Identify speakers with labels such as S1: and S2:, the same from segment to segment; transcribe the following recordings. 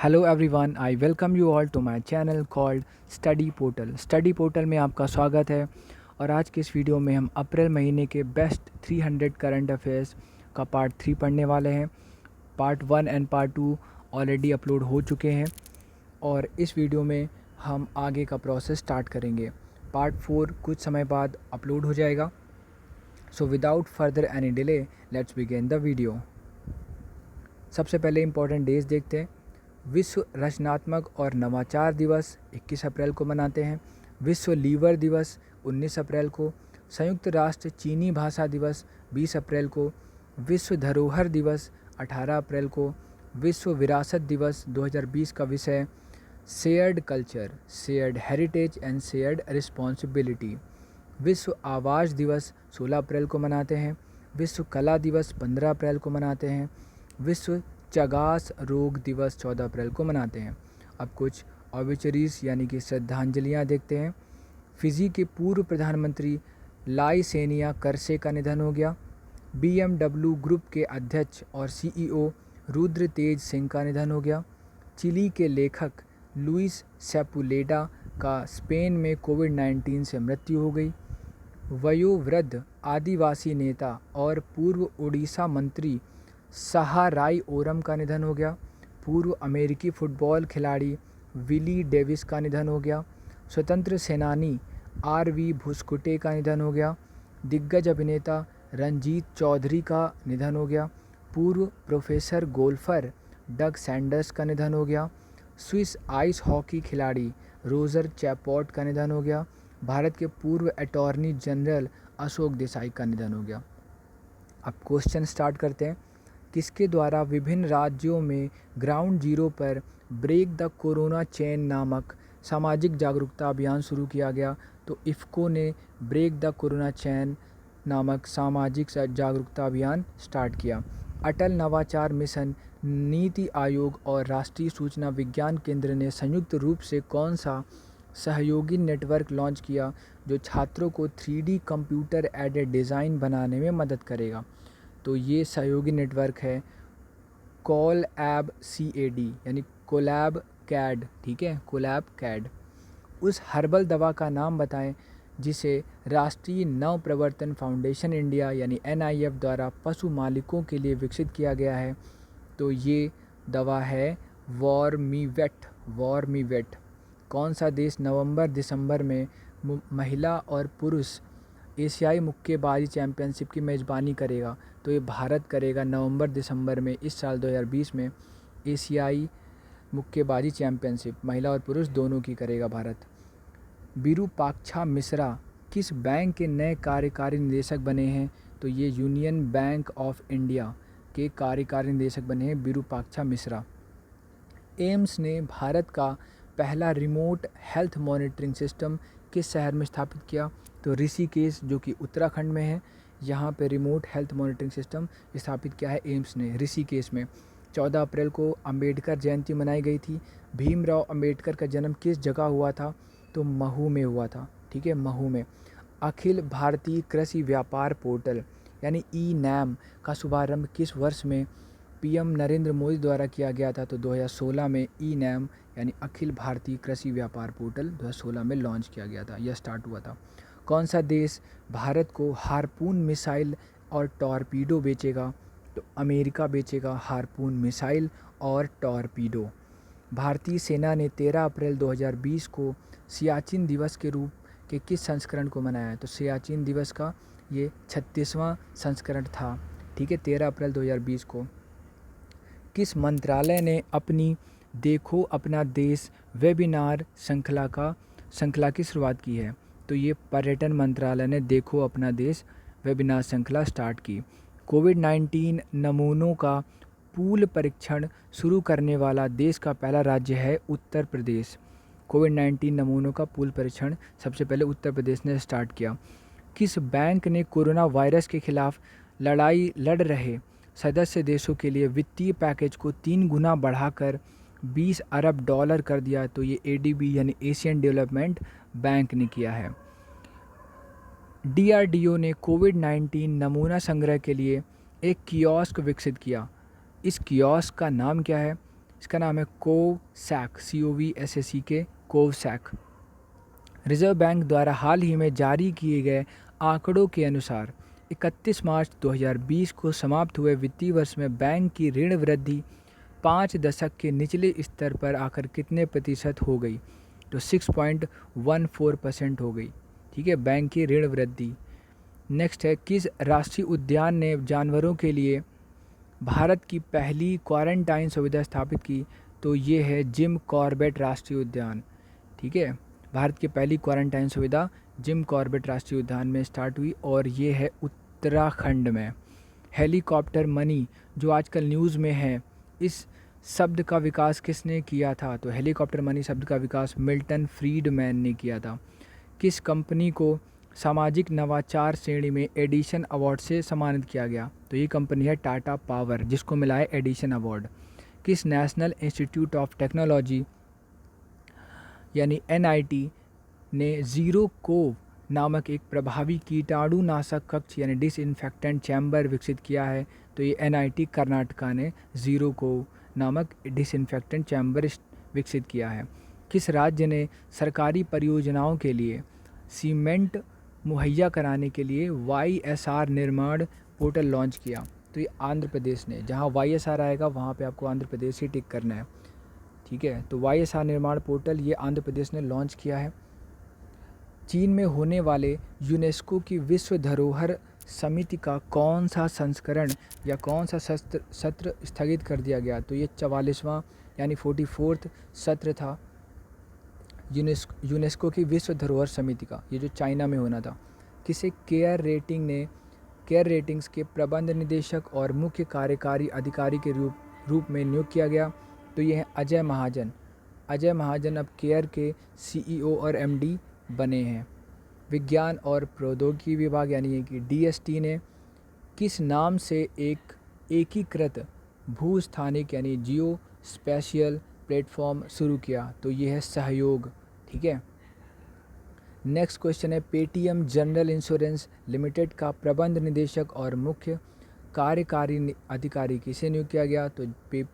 S1: Hello everyone, I welcome you all to my channel called Study Portal. Study Portal में आपका स्वागत है। और आज के इस वीडियो में हम अप्रैल महीने के बेस्ट 300 करंट अफेयर्स का पार्ट 3 पढ़ने वाले हैं। Part 1 and part 2 already upload हो चुके हैं और इस वीडियो में हम आगे का प्रोसेस स्टार्ट करेंगे। पार्ट 4 कुछ समय बाद अपलोड हो जाएगा। So without further any delay let's begin the video. सबसे पहले इम्पोर्टेंट डेज देखते हैं। विश्व रचनात्मक और नवाचार दिवस 21 अप्रैल को मनाते हैं। विश्व लीवर दिवस 19 अप्रैल को। संयुक्त राष्ट्र चीनी भाषा दिवस 20 अप्रैल को। विश्व धरोहर दिवस 18 अप्रैल को। विश्व विरासत दिवस 2020 का विषय shared culture, shared heritage and shared responsibility. विश्व आवास दिवस 16 अप्रैल को मनाते हैं। विश्व कला दिवस 15 अप्रैल को मनाते हैं। विश्व चगास रोग दिवस 14 अप्रैल को मनाते हैं। अब कुछ ऑबिचरीज यानी कि श्रद्धांजलियाँ देखते हैं। फिजी के पूर्व प्रधानमंत्री लाइसेनिया करसे का निधन हो गया। BMW ग्रुप के अध्यक्ष और CEO रुद्र तेज सिंह का निधन हो गया। चिली के लेखक लुइस सेपुलेडा का स्पेन में कोविड-19 से मृत्यु हो गई। वयोवृद्ध आदिवासी नेता और पूर्व ओडिशा मंत्री सहाराई ओरम का निधन हो गया। पूर्व अमेरिकी फुटबॉल खिलाड़ी विली डेविस का निधन हो गया। स्वतंत्र सेनानी RV भुस्कुटे का निधन हो गया। दिग्गज अभिनेता रंजीत चौधरी का निधन हो गया। पूर्व प्रोफेसर गोल्फर डग सैंडर्स का निधन हो गया। स्विस आइस हॉकी खिलाड़ी रोजर चैपॉट का निधन हो गया। भारत के पूर्व अटॉर्नी जनरल अशोक देसाई का निधन हो गया। अब क्वेश्चन स्टार्ट करते हैं। किसके द्वारा विभिन्न राज्यों में ग्राउंड जीरो पर ब्रेक द कोरोना चेन नामक सामाजिक जागरूकता अभियान शुरू किया गया? तो इफ़को ने ब्रेक द कोरोना चेन नामक सामाजिक जागरूकता अभियान स्टार्ट किया। अटल नवाचार मिशन, नीति आयोग और राष्ट्रीय सूचना विज्ञान केंद्र ने संयुक्त रूप से कौन सा सहयोगी नेटवर्क लॉन्च किया जो छात्रों को 3D कंप्यूटर एडेड डिज़ाइन बनाने में मदद करेगा? तो ये सहयोगी नेटवर्क है कोलैब CAD यानी कोलैब कैड। ठीक है, कोलैब कैड। उस हर्बल दवा का नाम बताएं जिसे राष्ट्रीय नव प्रवर्तन फाउंडेशन इंडिया यानी NIF द्वारा पशु मालिकों के लिए विकसित किया गया है। तो ये दवा है वॉर्मीवेट। वॉर्मीवेट। कौन सा देश नवंबर दिसंबर में महिला और पुरुष एशियाई मुक्केबाजी चैंपियनशिप की मेज़बानी करेगा? तो ये भारत करेगा। नवंबर दिसंबर में इस साल 2020 में एशियाई मुक्केबाजी चैंपियनशिप महिला और पुरुष दोनों की करेगा भारत। विरूपाक्षा मिश्रा किस बैंक के नए कार्यकारी निदेशक बने हैं? तो ये यूनियन बैंक ऑफ इंडिया के कार्यकारी निदेशक बने हैं विरूपाक्षा मिश्रा। एम्स ने भारत का पहला रिमोट हेल्थ मॉनिटरिंग सिस्टम किस शहर में स्थापित किया? तो ऋषिकेश, जो कि उत्तराखंड में है, यहाँ पे रिमोट हेल्थ मॉनिटरिंग सिस्टम स्थापित किया है एम्स ने ऋषिकेश में। 14 अप्रैल को अंबेडकर जयंती मनाई गई थी। भीमराव अंबेडकर का जन्म किस जगह हुआ था? तो महू में हुआ था। ठीक है, महू में। अखिल भारतीय कृषि व्यापार पोर्टल यानी E-NAM का शुभारंभ किस वर्ष में PM नरेंद्र मोदी द्वारा किया गया था? तो 2016 में E-NAM यानी अखिल भारतीय कृषि व्यापार पोर्टल 2016 में लॉन्च किया गया था, यह स्टार्ट हुआ था। कौन सा देश भारत को हार्पून मिसाइल और टॉर्पीडो बेचेगा? तो अमेरिका बेचेगा हार्पून मिसाइल और टॉर्पीडो। भारतीय सेना ने 13 अप्रैल 2020 को सियाचिन दिवस के रूप के किस संस्करण को मनाया? तो सियाचिन दिवस का ये 36वां संस्करण था। ठीक है, 13 अप्रैल 2020 को। किस मंत्रालय ने अपनी देखो अपना देश वेबिनार श्रृंखला की शुरुआत की है? तो ये पर्यटन मंत्रालय ने देखो अपना देश वेबिनार श्रृंखला स्टार्ट की। कोविड-19 नमूनों का पूल परीक्षण शुरू करने वाला देश का पहला राज्य है उत्तर प्रदेश। कोविड-19 नमूनों का पूल परीक्षण सबसे पहले उत्तर प्रदेश ने स्टार्ट किया। किस बैंक ने कोरोना वायरस के खिलाफ लड़ाई लड़ रहे सदस्य देशों के लिए वित्तीय पैकेज को 3 गुना बढ़ाकर $20 अरब कर दिया? तो ये ADB यानी एशियन डेवलपमेंट बैंक ने किया है। DRDO ने कोविड-19 नमूना संग्रह के लिए एक कियोस्क विकसित किया। इस कियोस्क का नाम क्या है? इसका नाम है कोवसैक, COVSAC, कोवसैक। रिजर्व बैंक द्वारा हाल ही में जारी किए गए आंकड़ों के अनुसार 31 मार्च 2020 को समाप्त हुए वित्तीय वर्ष में बैंक की ऋण वृद्धि 5 दशक के निचले स्तर पर आकर कितने प्रतिशत हो गई? तो 6.14% हो गई। ठीक है, बैंक की ऋण वृद्धि। नेक्स्ट है, किस राष्ट्रीय उद्यान ने जानवरों के लिए भारत की पहली क्वारंटाइन सुविधा स्थापित की? तो ये है जिम कॉर्बेट राष्ट्रीय उद्यान। ठीक है, भारत की पहली क्वारंटाइन सुविधा जिम कॉर्बेट राष्ट्रीय उद्यान में स्टार्ट हुई और ये है उत्तराखंड में। हेलीकॉप्टर मनी जो आजकल न्यूज़ में है, इस शब्द का विकास किसने किया था? तो हेलीकॉप्टर मनी शब्द का विकास मिल्टन फ्रीडमैन ने किया था। किस कंपनी को सामाजिक नवाचार श्रेणी में एडिशन अवार्ड से सम्मानित किया गया? तो ये कंपनी है टाटा पावर, जिसको मिला है एडिशन अवार्ड। किस नेशनल इंस्टीट्यूट ऑफ टेक्नोलॉजी यानी NIT ने ज़ीरो कोव नामक एक प्रभावी कीटाणुनाशक कक्ष यानी डिसइंफेक्टेंट चैम्बर विकसित किया है? तो ये NIT कर्नाटका ने ज़ीरो कोव नामक डिसइंफेक्टेंट चैम्बर विकसित किया है। किस राज्य ने सरकारी परियोजनाओं के लिए सीमेंट मुहैया कराने के लिए YSR निर्माण पोर्टल लॉन्च किया? तो ये आंध्र प्रदेश ने। जहाँ YSR आएगा वहाँ पे आपको आंध्र प्रदेश ही टिक करना है। ठीक है, तो YSR निर्माण पोर्टल ये आंध्र प्रदेश ने लॉन्च किया है। चीन में होने वाले यूनेस्को की विश्व धरोहर समिति का कौन सा संस्करण या कौन सा सत्र स्थगित कर दिया गया? तो ये 44वां यानी 44th सत्र था यूनेस्को की विश्व धरोहर समिति का, ये जो चाइना में होना था। किसे केयर रेटिंग्स के प्रबंध निदेशक और मुख्य कार्यकारी अधिकारी के रूप में नियुक्त किया गया? तो ये है अजय महाजन। अजय महाजन अब केयर के CEO और MD बने हैं। विज्ञान और प्रौद्योगिकी विभाग यानी कि DST ने किस नाम से एक एकीकृत भूस्थानिक यानी जियो स्पेशियल प्लेटफॉर्म शुरू किया? तो ये है सहयोग। ठीक है, नेक्स्ट क्वेश्चन है, पेटीएम जनरल इंश्योरेंस लिमिटेड का प्रबंध निदेशक और मुख्य कार्यकारी अधिकारी किसे नियुक्त किया गया? तो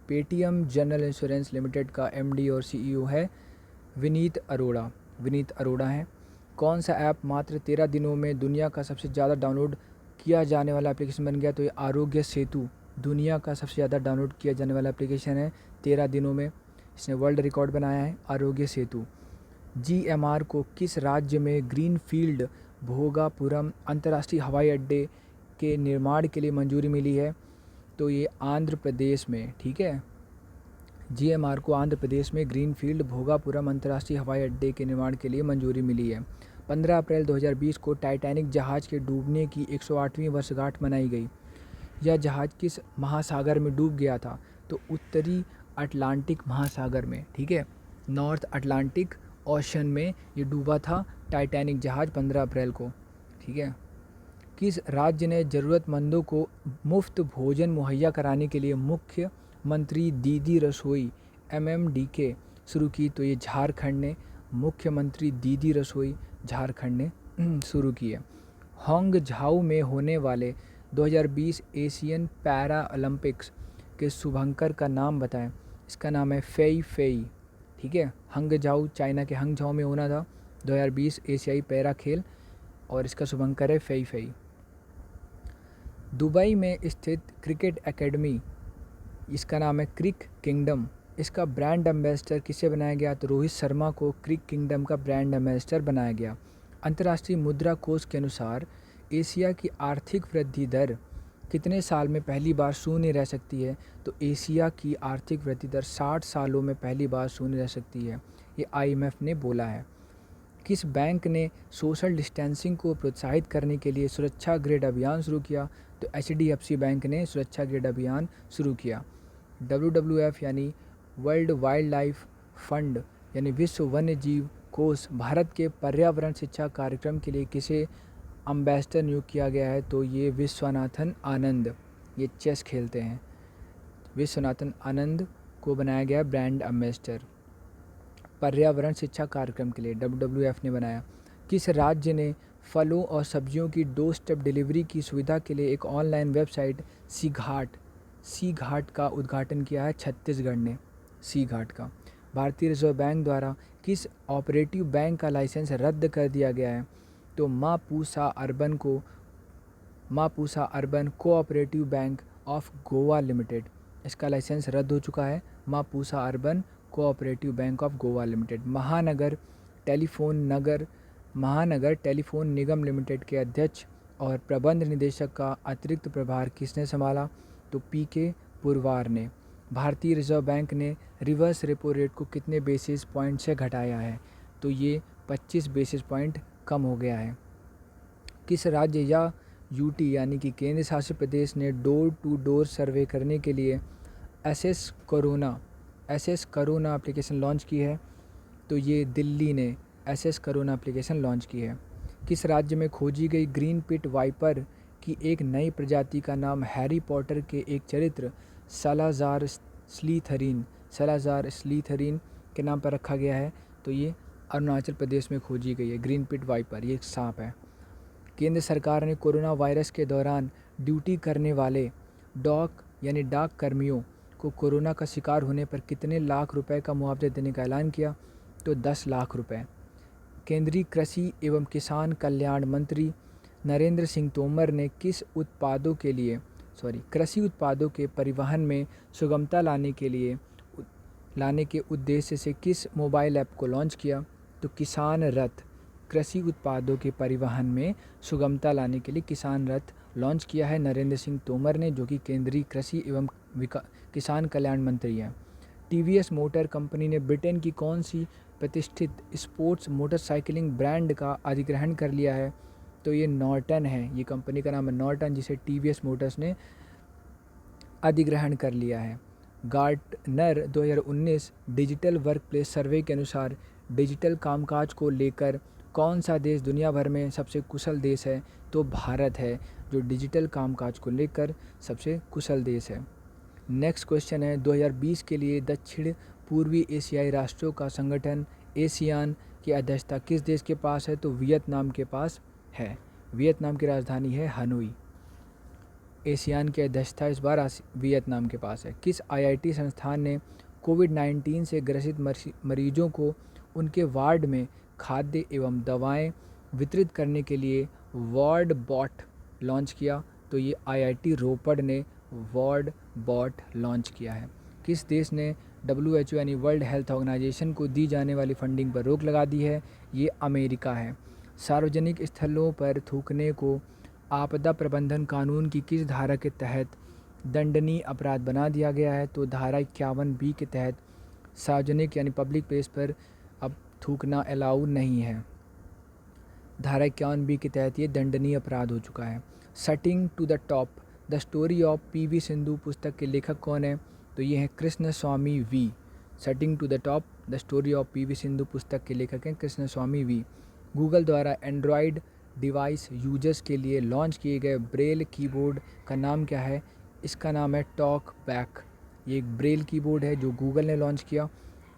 S1: पेटीएम जनरल इंश्योरेंस लिमिटेड का MD और CEO है विनीत अरोड़ा है। कौन सा ऐप मात्र 13 दिनों में दुनिया का सबसे ज़्यादा डाउनलोड किया जाने वाला एप्लीकेशन बन गया? तो ये आरोग्य सेतु दुनिया का सबसे ज़्यादा डाउनलोड किया जाने वाला एप्लीकेशन है। 13 दिनों में इसने वर्ल्ड रिकॉर्ड बनाया है, आरोग्य सेतु। GMR को किस राज्य में ग्रीनफील्ड भोगापुरम अंतर्राष्ट्रीय हवाई अड्डे के निर्माण के लिए मंजूरी मिली है? तो ये आंध्र प्रदेश में। ठीक है, GMR को आंध्र प्रदेश में ग्रीनफील्ड भोगापुरम अंतर्राष्ट्रीय हवाई अड्डे के निर्माण के लिए मंजूरी मिली है। 15 अप्रैल 2020 को टाइटैनिक जहाज़ के डूबने की 108वीं वर्षगांठ मनाई गई। यह जहाज़ किस महासागर में डूब गया था? तो उत्तरी अटलांटिक महासागर में। ठीक है, नॉर्थ अटलांटिक ओशन में ये डूबा था टाइटैनिक जहाज़ 15 अप्रैल को। ठीक है, किस राज्य ने ज़रूरतमंदों को मुफ्त भोजन मुहैया कराने के लिए मुख्यमंत्री दीदी रसोई MMDK शुरू की? तो ये झारखंड ने। मुख्यमंत्री दीदी रसोई झारखंड ने शुरू की है। हांगझाऊ में होने वाले 2020 एशियन पैरा ओलंपिक्स के शुभंकर का नाम बताएं। इसका नाम है फेई। ठीक है, हांगझाऊ चाइना के हांगझाऊ में होना था 2020 एशियाई पैरा खेल और इसका शुभंकर है फेई। दुबई में स्थित क्रिकेट एकेडमी, इसका नाम है क्रिक किंगडम, इसका ब्रांड एम्बेसडर किसे बनाया गया? तो रोहित शर्मा को क्रिक किंगडम का ब्रांड एम्बेसडर बनाया गया। अंतर्राष्ट्रीय मुद्रा कोष के अनुसार एशिया की आर्थिक वृद्धि दर कितने साल में पहली बार शून्य रह सकती है? तो एशिया की आर्थिक वृद्धि दर 60 सालों में पहली बार शून्य रह सकती है, ये IMF ने बोला है। किस बैंक ने सोशल डिस्टेंसिंग को प्रोत्साहित करने के लिए सुरक्षा ग्रिड अभियान शुरू किया? तो HDFC बैंक ने सुरक्षा ग्रिड अभियान शुरू किया। WWF यानी वर्ल्ड वाइल्ड लाइफ फंड यानी विश्व वन्य जीव कोष भारत के पर्यावरण शिक्षा कार्यक्रम के लिए किसे अम्बेसडर नियुक्त किया गया है? तो ये विश्वनाथन आनंद, ये चेस खेलते हैं। विश्वनाथन आनंद को बनाया गया ब्रांड एम्बेसडर पर्यावरण शिक्षा कार्यक्रम के लिए, WWF ने बनाया। किस राज्य ने फलों और सब्जियों की डोर स्टेप डिलीवरी की सुविधा के लिए एक ऑनलाइन वेबसाइट सी घाट का उद्घाटन किया है? छत्तीसगढ़ ने। सी घाट का। भारतीय रिजर्व बैंक द्वारा किस ऑपरेटिव बैंक का लाइसेंस रद्द कर दिया गया है? तो Mapusa urban cooperative bank of Goa limited, इसका लाइसेंस रद्द हो चुका है। Mapusa urban cooperative bank of Goa limited. महानगर टेलीफोन निगम लिमिटेड के अध्यक्ष और प्रबंध निदेशक का अतिरिक्त प्रभार किसने संभाला? तो पीके पुरवार ने। भारतीय रिजर्व बैंक ने रिवर्स रेपो रेट को कितने बेसिस पॉइंट से घटाया है? तो ये 25 बेसिस पॉइंट कम हो गया है। किस राज्य या यूटी यानी कि केंद्र शासित प्रदेश ने डोर टू डोर सर्वे करने के लिए एसएस कोरोना एप्लीकेशन लॉन्च की है? तो ये दिल्ली ने एसएस कोरोना एप्लीकेशन लॉन्च की है। किस राज्य में खोजी गई ग्रीन पिट वाइपर की एक नई प्रजाति का नाम हैरी पॉटर के एक चरित्र सालाज़ार स्लीथरीन के नाम पर रखा गया है? तो ये अरुणाचल प्रदेश में खोजी गई है ग्रीन पिट वाइपर, ये एक सांप है। केंद्र सरकार ने कोरोना वायरस के दौरान ड्यूटी करने वाले डाक कर्मियों को कोरोना का शिकार होने पर कितने लाख रुपए का मुआवजा देने का ऐलान किया? तो 10 लाख रुपए। केंद्रीय कृषि एवं किसान कल्याण मंत्री नरेंद्र सिंह तोमर ने कृषि उत्पादों के परिवहन में सुगमता लाने के उद्देश्य से किस मोबाइल ऐप को लॉन्च किया? तो किसान रथ। कृषि उत्पादों के परिवहन में सुगमता लाने के लिए किसान रथ लॉन्च किया है नरेंद्र सिंह तोमर ने, जो कि केंद्रीय कृषि एवं किसान कल्याण मंत्री हैं। टीवीएस मोटर कंपनी ने ब्रिटेन की कौन सी प्रतिष्ठित स्पोर्ट्स मोटरसाइकिलिंग ब्रांड का अधिग्रहण कर लिया है? तो ये नॉर्टन है, ये कंपनी का नाम है नॉर्टन, जिसे टीवीएस मोटर्स ने अधिग्रहण कर लिया है। गार्टनर 2019 डिजिटल वर्कप्लेस सर्वे के अनुसार डिजिटल कामकाज को लेकर कौन सा देश दुनिया भर में सबसे कुशल देश है? तो भारत है जो डिजिटल कामकाज को लेकर सबसे कुशल देश है। नेक्स्ट क्वेश्चन है 2020 के लिए दक्षिण पूर्वी एशियाई राष्ट्रों का संगठन एशियान की अध्यक्षता किस देश के पास है? तो वियतनाम के पास है। वियतनाम की राजधानी है हनोई। एशियान की अध्यक्षता इस बार वियतनाम के पास है। किस आईआईटी संस्थान ने कोविड-19 से ग्रसित मरीजों को उनके वार्ड में खाद्य एवं दवाएं वितरित करने के लिए वार्ड बॉट लॉन्च किया? तो ये आईआईटी रोपड़ ने वार्ड बॉट लॉन्च किया है। किस देश ने WHO यानी वर्ल्ड हेल्थ ऑर्गेनाइजेशन को दी जाने वाली फंडिंग पर रोक लगा दी है? ये अमेरिका है। सार्वजनिक स्थलों पर थूकने को आपदा प्रबंधन कानून की किस धारा के तहत दंडनीय अपराध बना दिया गया है? तो धारा 51B के तहत सार्वजनिक यानी पब्लिक प्लेस पर अब थूकना अलाउ नहीं है। धारा 51B के तहत ये दंडनीय अपराध हो चुका है। Shuttling to the top the story of PV Sindhu पुस्तक के लेखक कौन है? तो ये हैं Krishnaswamy V. Shuttling to the top the story of PV Sindhu पुस्तक के लेखक हैं कृष्णस्वामी वी। गूगल द्वारा एंड्रॉयड डिवाइस यूजर्स के लिए लॉन्च किए गए ब्रेल कीबोर्ड का नाम क्या है? इसका नाम है टॉक बैक। ये एक ब्रेल कीबोर्ड है जो गूगल ने लॉन्च किया,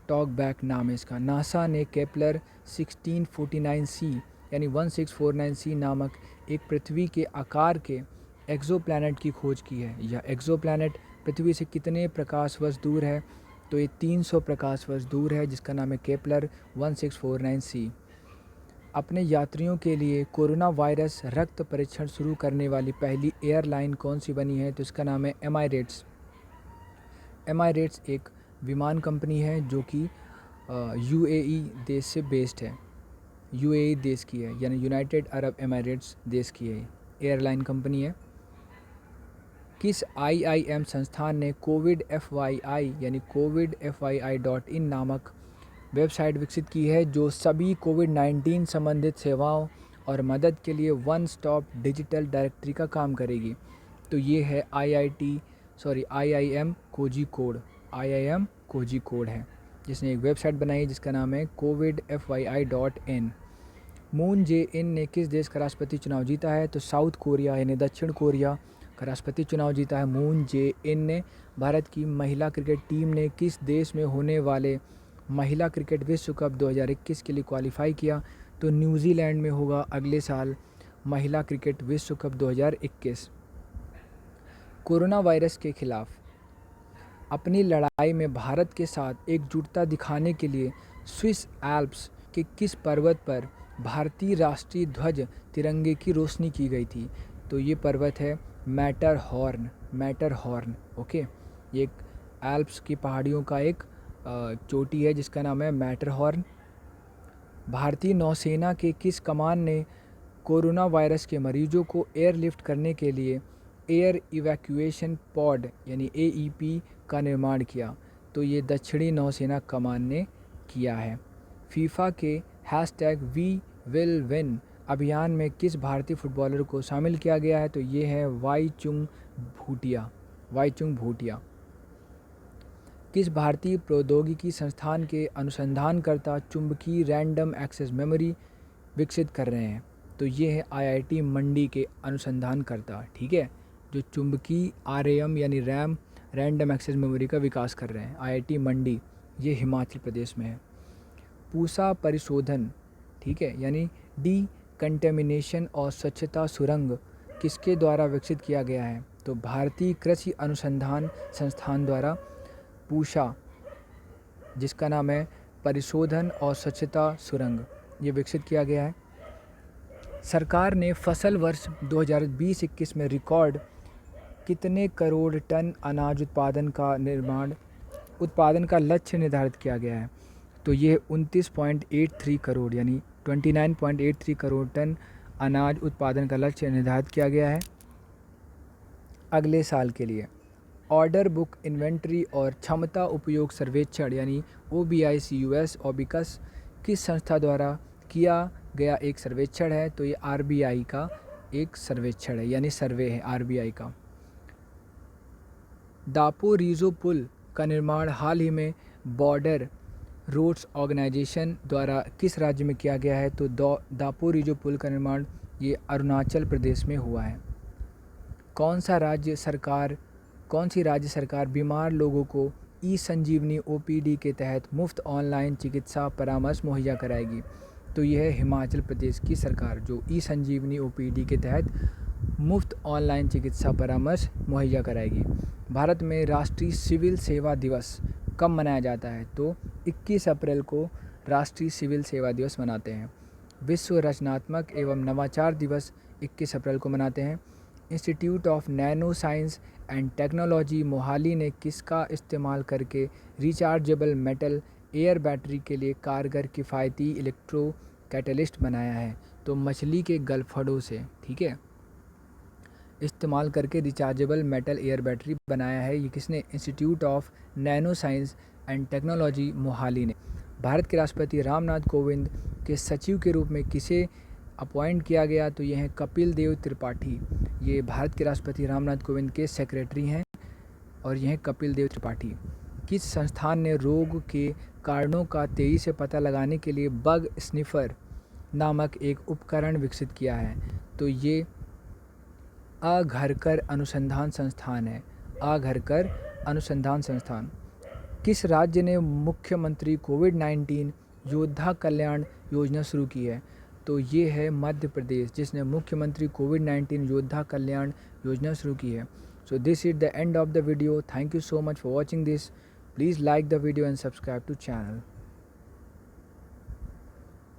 S1: टॉक बैक नाम है इसका। नासा ने केपलर 1649c यानी 1649c नामक एक पृथ्वी के आकार के एक्सोप्लैनेट की खोज की है। यह एक्सोप्लैनेट पृथ्वी से कितने प्रकाश वर्ष दूर है? तो ये 300 प्रकाश वर्ष दूर है, जिसका नाम है केपलर 1649c। अपने यात्रियों के लिए कोरोना वायरस रक्त परीक्षण शुरू करने वाली पहली एयरलाइन कौन सी बनी है? तो इसका नाम है एमाइरेट्स। एमाइरेट्स एक विमान कंपनी है जो कि UAE देश से बेस्ड है, UAE देश की है, यानी यूनाइटेड अरब एमिरेट्स देश की है, एयरलाइन कंपनी है। किस IIM संस्थान ने कोविड FYI यानी covidfyi.in नामक वेबसाइट विकसित की है जो सभी कोविड-19 संबंधित सेवाओं और मदद के लिए वन स्टॉप डिजिटल डायरेक्टरी का काम करेगी? तो ये है IIM कोझिकोड है, जिसने एक वेबसाइट बनाई जिसका नाम है covidfyi.in। मून जे इन ने किस देश का राष्ट्रपति चुनाव जीता है? तो साउथ कोरिया यानी दक्षिण कोरिया का राष्ट्रपति चुनाव जीता है मून जे इन ने। भारत की महिला क्रिकेट टीम ने किस देश में होने वाले महिला क्रिकेट विश्व कप 2021 के लिए क्वालिफाई किया? तो न्यूजीलैंड में होगा अगले साल महिला क्रिकेट विश्व कप 2021। कोरोना वायरस के खिलाफ अपनी लड़ाई में भारत के साथ एकजुटता दिखाने के लिए स्विस एल्प्स के किस पर्वत पर भारतीय राष्ट्रीय ध्वज तिरंगे की रोशनी की गई थी? तो ये पर्वत है मैटरहॉर्न। ओके, ये एक एल्प्स की पहाड़ियों का एक चोटी है जिसका नाम है मैटरहॉर्न। भारतीय नौसेना के किस कमान ने कोरोना वायरस के मरीजों को एयरलिफ्ट करने के लिए एयर इवैक्यूएशन पॉड यानी AEP का निर्माण किया? तो ये दक्षिणी नौसेना कमान ने किया है। फीफा के #WeWillWin अभियान में किस भारतीय फुटबॉलर को शामिल किया गया है? तो ये है वाईचुंग भूटिया। किस भारतीय प्रौद्योगिकी संस्थान के अनुसंधानकर्ता चुंबकीय रैंडम एक्सेस मेमोरी विकसित कर रहे हैं? तो ये है IIT मंडी के अनुसंधानकर्ता, ठीक है, जो चुंबकीय RAM यानी रैंडम एक्सेस मेमोरी का विकास कर रहे हैं, IIT मंडी, ये हिमाचल प्रदेश में है। पूसा परिशोधन, ठीक है, यानी डिकंटेमिनेशन और स्वच्छता सुरंग किसके द्वारा विकसित किया गया है? तो भारतीय कृषि अनुसंधान संस्थान द्वारा पूसा, जिसका नाम है परिशोधन और स्वच्छता सुरंग, ये विकसित किया गया है। सरकार ने फसल वर्ष 2020-21 में रिकॉर्ड कितने करोड़ टन अनाज उत्पादन का लक्ष्य निर्धारित किया गया है? तो ये 29.83 करोड़ यानी 29.83 करोड़ टन अनाज उत्पादन का लक्ष्य निर्धारित किया गया है अगले साल के लिए। ऑर्डर बुक इन्वेंट्री और क्षमता उपयोग सर्वेक्षण यानी OBICUS ओबिकस किस संस्था द्वारा किया गया एक सर्वेक्षण है? तो ये RBI का एक सर्वेक्षण है यानी सर्वे है RBI का। दापोरिजो पुल का निर्माण हाल ही में बॉर्डर रोड्स ऑर्गेनाइजेशन द्वारा किस राज्य में किया गया है? तो दापोरिजो पुल का निर्माण ये अरुणाचल प्रदेश में हुआ है। कौन सी राज्य सरकार बीमार लोगों को ई-संजीवनी OPD के तहत मुफ्त ऑनलाइन चिकित्सा परामर्श मुहैया कराएगी? तो यह है हिमाचल प्रदेश की सरकार, जो ई-संजीवनी OPD के तहत मुफ्त ऑनलाइन चिकित्सा परामर्श मुहैया कराएगी। भारत में राष्ट्रीय सिविल सेवा दिवस कब मनाया जाता है? तो 21 अप्रैल को राष्ट्रीय सिविल सेवा दिवस मनाते हैं। विश्व रचनात्मक एवं नवाचार दिवस 21 अप्रैल को मनाते हैं। Institute of nano science and technology Mohali ने किसका इस्तेमाल करके रिचार्जेबल मेटल एयर बैटरी के लिए कारगर किफ़ायती इलेक्ट्रो कैटलिस्ट बनाया है? तो मछली के गलफड़ों से, ठीक है, इस्तेमाल करके रिचार्जेबल मेटल एयर बैटरी बनाया है। ये किसने? Institute of nano science and technology Mohali ने। भारत के राष्ट्रपति रामनाथ कोविंद के सचिव के रूप में किसे अपॉइंट किया गया? तो ये हैं कपिल देव त्रिपाठी। ये भारत के राष्ट्रपति रामनाथ कोविंद के सेक्रेटरी हैं और ये हैं कपिल देव त्रिपाठी। किस संस्थान ने रोग के कारणों का तेज़ी से पता लगाने के लिए बग स्निफर नामक एक उपकरण विकसित किया है? तो ये आघरकर अनुसंधान संस्थान है, आघरकर अनुसंधान संस्थान। किस राज्य ने मुख्यमंत्री कोविड-19 योद्धा कल्याण योजना शुरू की है? तो ये है मध्य प्रदेश, जिसने मुख्यमंत्री कोविड-19 योद्धा कल्याण योजना शुरू की है। So this is the end of the video. Thank you so much for watching this. Please like the video and subscribe to channel.